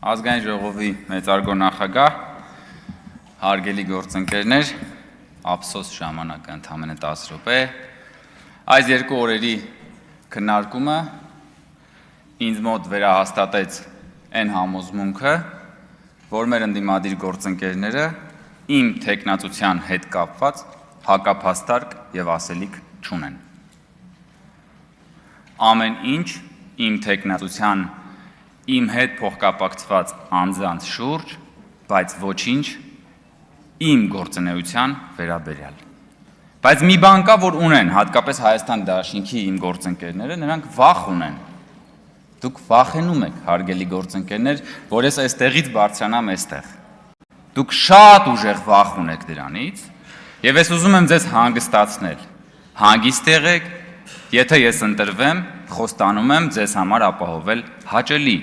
Ազգային ժողովի մեծարգո նախագահ, հարգելի գործընկերներ, ափսոս ժամանակը ընդամենը 10 րոպե, այս երկու օրերի քննարկումը ինձ մոտ վերահաստատեց այն համոզմունքը, որ մեր ընդդիմադիր գործընկերները իմ թեկնածության հետ կապված հակափաստարկ եւ ասելիք չունեն։ Ամեն ինչ իմ թեկնածության իմ հետ փոխկապակցված անձանց շուրջ, բայց ոչինչ իմ գործունեության վերաբերյալ։ Բայց մի բան կա, որ ունեն, հատկապես Հայաստան Դաշինքի իմ գործընկերները, նրանք վախ ունեն։ Դուք վախենում եք, հարգելի գործընկերներ, որ ես այստեղից բարձրանամ այստեղ։ Դուք շատ ուժեղ վախ ունեք դրանից, եւ ես ուզում եմ ձեզ հանգստացնել։ Հանգիստ եղեք, եթե ես ընտրվեմ, խոստանում եմ ձեզ համար ապահովել հաճելի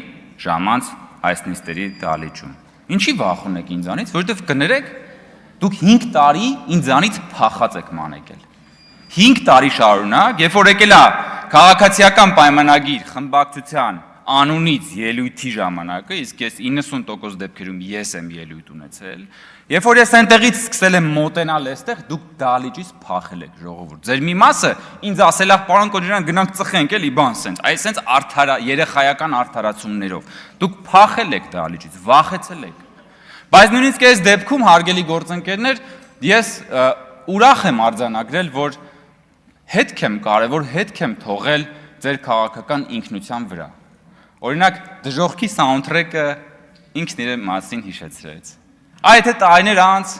ժամանց այս նիստերի դահլիճում։ Ինչի վախ ունեք ինձանից, որովհետև կներեք, դուք 5 տարի ինձանից փախած եք մանեկել։ 5 տարի շարունակ, երբ որ եկել է քաղաքացիական պայմանագիր խմբակցության անունից ելույթի ժամանակը, իսկ ես 90% դեպքերում ես եմ ելույթ ունեցել, երբ որ ես այնտեղից սկսել եմ մոտենալ այստեղ, դուք դահլիճից փախել եք, ժողովուրդ։ Ձեր մի մասը ինձ ասել է, պարոն Կոջարյան, գնանք ծխենք էլի, բան սենց, այս սենց երեխայական արդարացումներով։ Դուք փախել եք դահլիճից, վախեցել եք։ Բայց նույնիսկ այս դեպքում, հարգելի գործընկերներ, ես ուրախ եմ արձանագրել, որ կարևոր հետք եմ թողել ձեր քաղաքական ինքնության վրա։ Օրինակ, դժոխքի սաունդթրեքը ինքն իր մասին հիշեցրեց։ Այդ թե տարիներ անց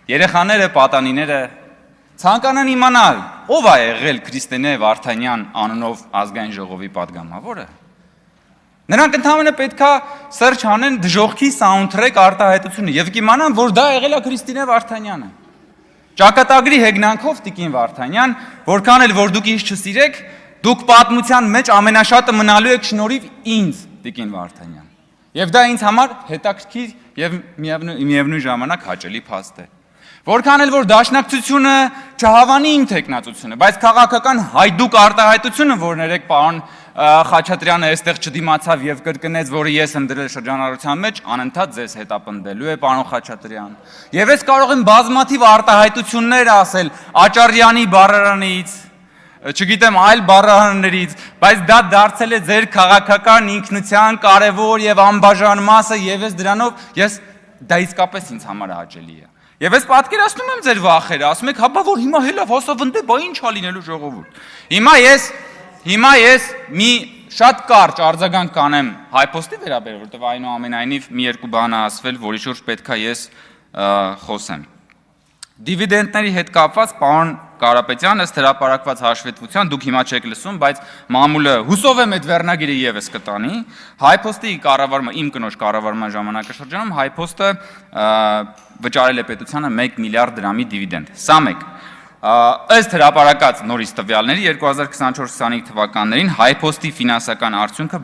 երեխաները, պատանիները ցանկանան իմանալ, ով է եղել Քրիստինե Վարդանյան անունով ազգային ժողովի падգամավորը։ Նրանք ընդհանրապես պետքա search անեն դժոխքի սաունդթրեք արտահայտությունը եւ կիմանան, որ դա եղել է Քրիստինե Վարդանյանը։ Ճակատագրի հեգնանքով Տիկին Վարդանյան, որքան էլ որ դուք ինձ չսիրեք, դուք պատմության մեջ ամենաշատը մնալու եք շնորհիվ ինձ, Տիկին Վարդանյան։ Եվ դա ինձ համար հետաքրքիր եւ միևնույն ժամանակ հաճելի փաստ է։ Որքան էլ որ դաշնակցությունը չհավանի իմ թեկնածությունը, բայց քաղաքական հայդուկ արտահայտությունը, որ ներեք պարոն Խաչատրյանը այստեղ չդիմացավ եւ կրկնեց, որը ես եմ դրել շրջանառության մեջ, անընդհատ ձեզ հետապնդելու է պարոն Խաչատրյան։ Եվ ես կարող եմ բազմաթիվ արտահայտություններ ասել Աճարյանի բառարանից, չգիտեմ այլ բառարաններից, բայց դա դարձել է ձեր քաղաքական ինքնության կարևոր եւ անբաժան մասը եւ ես դա իսկապես ինձ համար հաճելի է։ Եվ ես պատկերացնում եմ ձեր վախերը, ասում եք, հապա որ հիմա հելա հոսավնդե, բա ինչ ա լինելու ժողովուրդ։ Հիմա ես մի շատ կարճ արձագանք կանեմ հայփոստի վերաբերյալ, որտեղ այնուամենայնիվ մի երկու բան ա ասվել, որի շուրջ պետքա ես խոսեմ։ Դիվիդենդների հետ կապված պարոն Կարապետյան, ըստ հրապարակված հաշվետվության, դուք հիմա չեք լսում, բայց մամուլը հուսով եմ այդ վերնագիրը եւս կտանի, հայփոստի կառավարման, իմ կնոջ կառավարման ժամանակաշրջանում հայփոստը վճարել է պետությանը 1 միլիարդ դրամի դիվիդենդ։ Սա մեկ։ Ըստ հրապարակած նորից տվյալների 2024-25 թվականներին հայփոստի ֆինանսական արդյունքը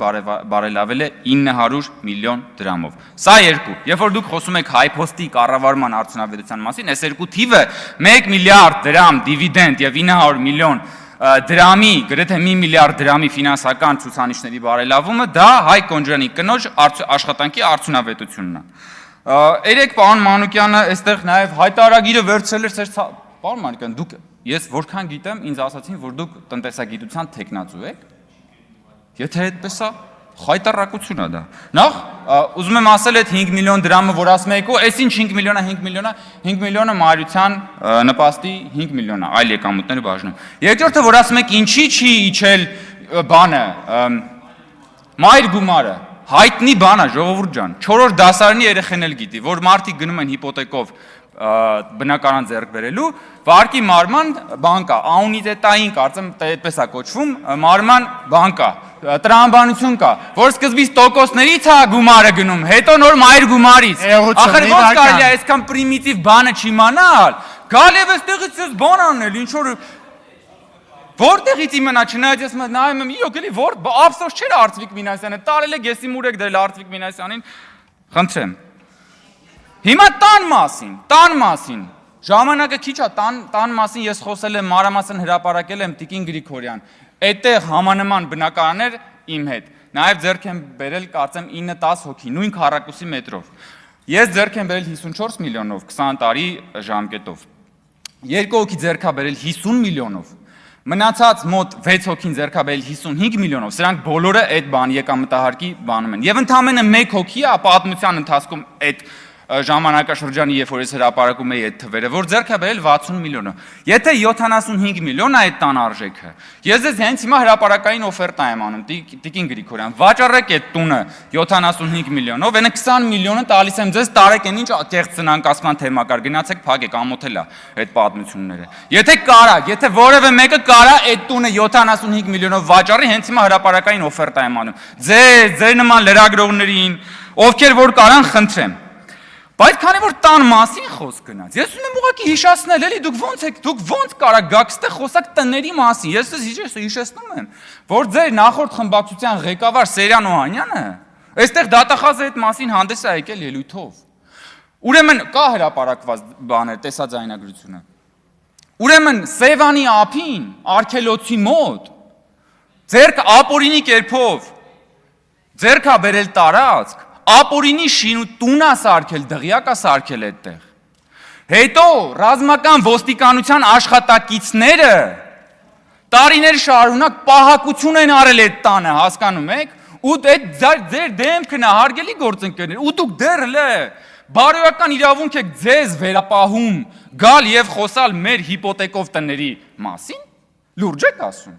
բարելավել է 900 միլիոն դրամով։ Սա երկու։ Երբ որ դուք խոսում եք հայփոստի կառավարման արդյունավետության մասին, այս երկու թիվը 1 միլիարդ դրամ դիվիդենդ եւ 900 միլիոն դրամի, գրեթե 1 միլիարդ դրամի ֆինանսական ցուցանիշների բարելավումը, դա Հայկ Կոջարյանի կնոջ աշխատանքի արդյունավետությունն է։ Երեք պարոն Մանուկյանը այստեղ նաեւ հայտարարագիրը վերցրել էր Պարոն Մանուկյան, դուք ես որքան գիտեմ, ինձ ասացին, որ դուք տնտեսագիտության թեկնածու եք։ Եթե այդպես է, խայտարակություն է դա։ Նախ ուզում եմ ասել այդ 5 միլիոն դրամը, որ ասում եք, այս ինչ 5 միլիոնը մայրության նպաստի 5 միլիոն է, այլ եկամուտները բաժնում։ Երկրորդը, որ ասում եք, ինչի չի իջել բանը, մայր գումարը, հայտնի բան է, ժողովուրդ ջան, 4-րդ դասարանի երեխեն էլ գիտի, որ մարդիկ գնում են հիպոթեկով բնակարան ձեռք բերելու, վարկի մարման բանկա, անունիտետային, կարծեմ այդպես է կոչվում, մարման բանկա, տրամաբանություն կա, որ սկզբից տոկոսներից է գումարը գնում, հետո նոր մայր գումարից։ Ախր ոնց կարելի է այսքան պրիմիտիվ բանը չիմանալ, գալ եւ այստեղից ես բան անել, ինչ որ որտեղից իմանա, չնայած ես նայում եմ, իրոք էլի ափսոս չէր Արծվիկ Մինասյանը, տարել է գեսի մուրեք դրել Արծվիկ Մինասյանին, խնդրեմ։ Հիմա տան մասին, ժամանակը քիչ է, տան մասին ես խոսել եմ, մանրամասն հրապարակել եմ Տիկին Գրիգորյան, այդտեղ համանման բնակարաններ իմ հետ, Նաև ձեռք եմ բերել կարծեմ 9-10 հոգի, նույն քառակուսի մետրով։ Ես ձեռք եմ բերել 54 միլիոնով, 20 տարի ժամկետով։ Երկու հոգի ձեռք է բերել 50 միլիոնով։ Մնացած մոտ 6 հոգին ձեռք է բերել 55 միլիոնով։ Սրանք բոլորը այդ բան եկամտահարկի բանում են։ Եվ ընդամենը 1 հոգի է պատմության ընթացքում այդ ժամանակաշրջանի, երբ որ ես հրապարակում էի այդ թվերը, որ ձեռք է բերել 60 միլիոնով։ Եթե 75 միլիոն է այդ տան արժեքը, ես ձեզ հենց հիմա հրապարակային օֆերտա եմ անում, Տիկին Գրիգորյան, վաճառեք այդ տունը 75 միլիոնով, այնը 20 միլիոնը տալիս եմ ձեզ, տարեք այն ինչ կեղծ ծնանկացման թեմա կար, գնացեք փակեք, ամոթել է այդ պատմությունները։ Եթե կարա, եթե որևէ մեկը կարա այդ տունը 75 միլիոնով վաճառի, հենց հիմա հրապարակային օֆերտա եմ անում։ Ձեր նման լրագրողներին, ովքեր որ կարան, խնդրեմ։ Բայց քանի որ տան մասին խոսք գնաց, ես ուզում եմ ուղղակի հիշեցնել, էլի դուք ոնց կարա գաք ստե խոսակ տների մասին։ Ես ձեզ հիշեցնում եմ, որ ձեր նախորդ խմբակցության ղեկավար Սերյան Օհանյանը այստեղ դատախազը այդ մասին հանդես է եկել ելույթով։ Ուրեմն կա հրապարակված բաներ, տեսաձայնագրությունը։ Ուրեմն Սևանի ափին, Արգելոցի մոտ, ձերք ապօրինի կերպով ձերք ա բերել տարածք, ապօրինի շին ու տունա սարքել, դղյակա սարքել այդտեղ։ Հետո ռազմական ոստիկանության աշխատակիցները տարիներ շարունակ պահակություն են արել այդ տանը, հասկանում եք, ու այդ ձեր դեմքն է հարգելի գործընկերներ, ու դուք դեռ բարոյական իրավունք եք ձեզ վերապահում գալ եւ խոսալ մեր հիպոթեկով տների մասին, լուրջ եք ասում։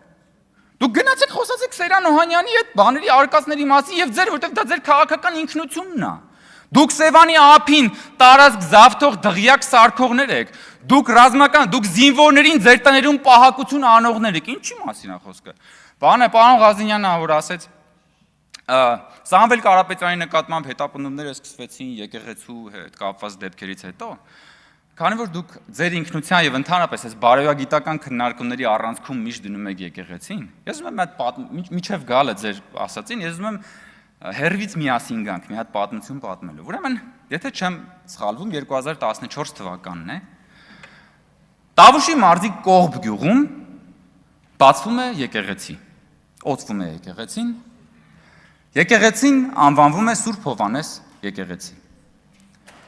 Դուք գնացեք խոսացեք Սերյան Օհանյանի այդ բաների արկածների մասին եւ որտեվ դա ձեր քաղաքական ինքնությունն է։ Դուք Սևանի ափին տարածք զավթող դղյակ սարքողներ եք։ Դուք ռազմական, դուք զինվորներին ձեր տներում պահակություն անողներ եք։ Ինչի մասին է խոսքը։ Պարոն Ղազինյանը որ ասեց Սամվել Կարապետյանի նկատմամբ հետապնդումները սկսվեցին եկեղեցու հետ կապված դեպքերից հետո, քանի որ դուք ձեր ինքնության եւ ընդհանրապես այս բարոյագիտական քննարկումների առանցքում միշտ դնում եք եկեղեցին, ես ուզում եմ այդ միջև գալը ձեր ասացին, ես ուզում եմ հերվից միասին գանք մի հատ պատմություն պատմելու։ Ուրեմն, եթե չեմ սխալվում, 2014 թվականն է, Տավուշի մարզի Կողբ գյուղում բացվում է եկեղեցի, օծվում է եկեղեցին, եկեղեցին անվանվում է Սուրբ Հովհաննես եկեղեցի։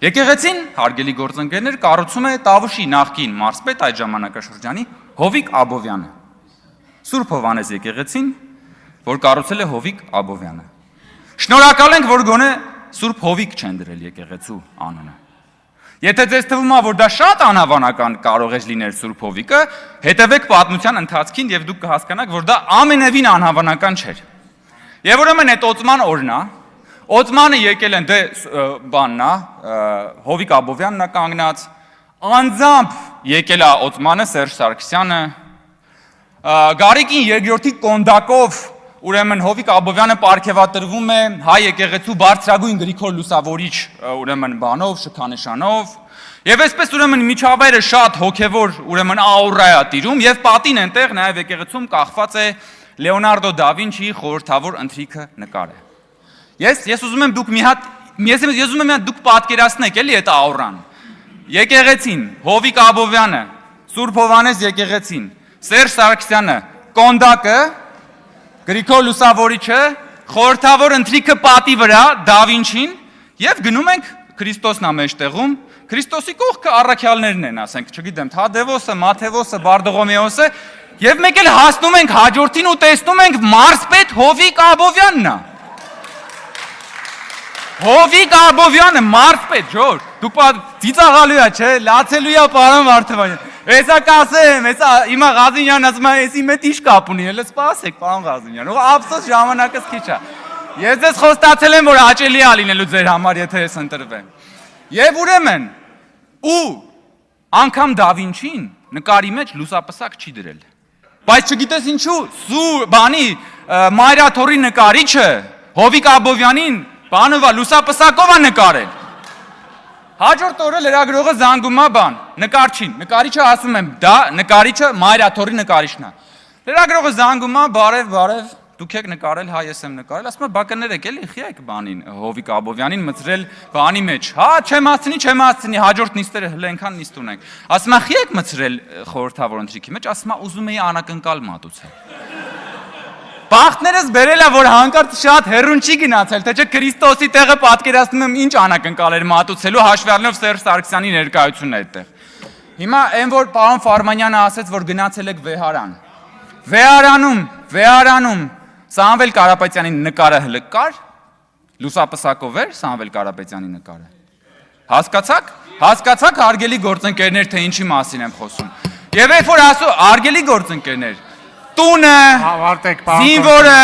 Եկեղեցին, հարգելի գործընկերներ, կառուցում է Տավուշի նախկին մարզպետ այդ ժամանակաշրջանի Հովիկ Աբովյանը։ Սուրբ Հովհաննես եկեղեցին, որ կառուցել է Հովիկ Աբովյանը։ Շնորհակալ ենք, որ գոնե Սուրբ Հովիկ չեն դրել եկեղեցու անունը։ Եթե ձեզ թվում է, որ դա շատ անհավանական կարող է լինել Սուրբ Հովիկը, հետևեք պատմության ընթացքին եւ դուք կհասկանաք, որ դա ամենևին անհավանական չէր։ Եվ ուրեմն այդ օծման օրն է, օծմանը եկել են բանն է, Հովիկ Աբովյանն է կանգնած, անձամբ եկել է օծմանը Սերժ Սարգսյանը, Գարիկին երկրորդի կոնդակով, ուրեմն Հովիկ Աբովյանը պարգևատրվում է հայ եկեղեցու բարձրագույն Գրիգոր Լուսավորիչ ուրեմն բանով, շքանշանով, եւ այսպես ուրեմն միջավայրը շատ հոգեվոր ուրեմն աուրա է տիրում եւ պատին այնտեղ նաեւ եկեղեցում կախված է Լեոնարդո դա Վինչիի խորհրդավոր ընթրիքը նկարը։ Ես ուզում եմ դուք ես ուզում եմ դուք պատկերացնեք էլի այդ աուրան։ Եկեղեցին, Հովիկ Աբովյանը, Սուրբ Հովհաննես եկեղեցին, Սերժ Սարգսյանը, կոնդակը, Գրիգոր Լուսավորիչը, խորհրդավոր ընթրիքը պատի վրա, դա Վինչին եւ գնում ենք Քրիստոսն է մեջտեղում, Քրիստոսի կողքը առաքյալներն են, ասենք, չգիտեմ, Թադևոսը, Մաթեվոսը, Բարդողոմեոսը, եւ մեկ էլ հասնում ենք հաջորդին ու տեսնում ենք մարզպետ Հովիկ Աբովյանն է։ Հովիկ Աբովյանը մարզպետ, Ժոր, դուք ծիծաղալու է, չէ, լացելու է պարոն Վարդանյան։ Էսա կասեմ, էսա հիմա Ղազինյանն ասում է, էսի մեծ ինչ կապ ունի, հələ սպասեք, պարոն Ղազինյան։ Ու ափսոս ժամանակս քիչ է։ Ես ձեզ խոստացել եմ, որ հաճելի է լինելու ձեր համար, եթե ես ընտրվեմ։ Եվ ուրեմն, ու անգամ դա Վինչին նկարի մեջ լուսապսակ չի դրել։ Բայց չգիտես ինչու, բանի Մայրաթորի նկարիչը Հովիկ Աբովյանին բանովա լուսապսակով է նկարել։ Հաջորդ օրը լրագրողը զանգում է բան, նկարչին, նկարիչը ասում եմ, դա նկարիչը Մայրաթորի նկարիչն է։ Լրագրողը զանգում է, բարև, դուք եք նկարել, հա ես եմ նկարել, ասում է բակներեք էլի, խի եք բանին, Հովիկ Աբովյանին մցրել բանի մեջ։ Հա, չեմ հասցնի, հաջորդ նիստերը հլենքան նիստ ունենք։ Ասում է, խի եք մցրել խորհրդավոր ընթրիքի մեջ, ասում է, ուզում էի անակնկալ մատուցել։ Բախտներս բերել է, որ հանկարծ շատ հեռուն չի գնացել, թե չէ Քրիստոսի տեղը պատկերացնում եմ ինչ անակնկալ էր մատուցելու հաշվի առնելով Սերժ Սարգսյանի ներկայությունն այդտեղ։ Հիմա այն որ պարոն Ֆարմանյանը ասեց, որ գնացել եք Վեհարան։ Վեհարանում Սամվել Կարապետյանի նկարը հլը կար, լուսապսակով էր Սամվել Կարապետյանի նկարը։ Հասկացաք հարգելի գործընկերներ, թե ինչի մասին եմ խոսում։ Եվ երբ որ ասում հարգելի գործընկերներ, տունը, զինվորը,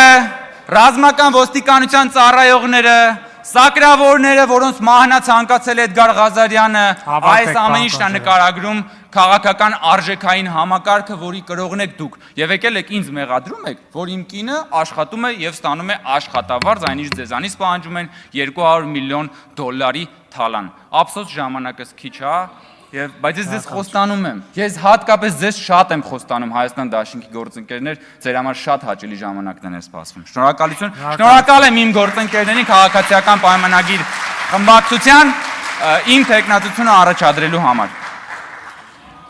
ռազմական ոստիկանության ծառայողները, սակրավորները, որոնց մահնա ցանկացել է Էդգար Ղազարյանը, այս ամեն ինչն է նկարագրում քաղաքական արժեքային համակարգը, որի կրողն եք դուք։ Եվ եկել եք ինձ մեղադրում եք, որ իմ կինը աշխատում է եւ ստանում է աշխատավարձ, այն ինչ ձեզանից պահանջում են $200 միլիոն թալան։ Ափսոս ժամանակս քիչ է, բայց ես ձեզ խոստանում եմ, ես հատկապես ձեզ շատ եմ խոստանում Հայաստան Դաշինքի գործընկերներ, ձեր համար շատ հաճելի ժամանակներ են սպասվում։ Շնորհակալություն։ Շնորհակալ եմ իմ գործընկերներին քաղաքացիական պայմանագիր խմբակցության իմ տեխնատությունը առաջադրելու համար։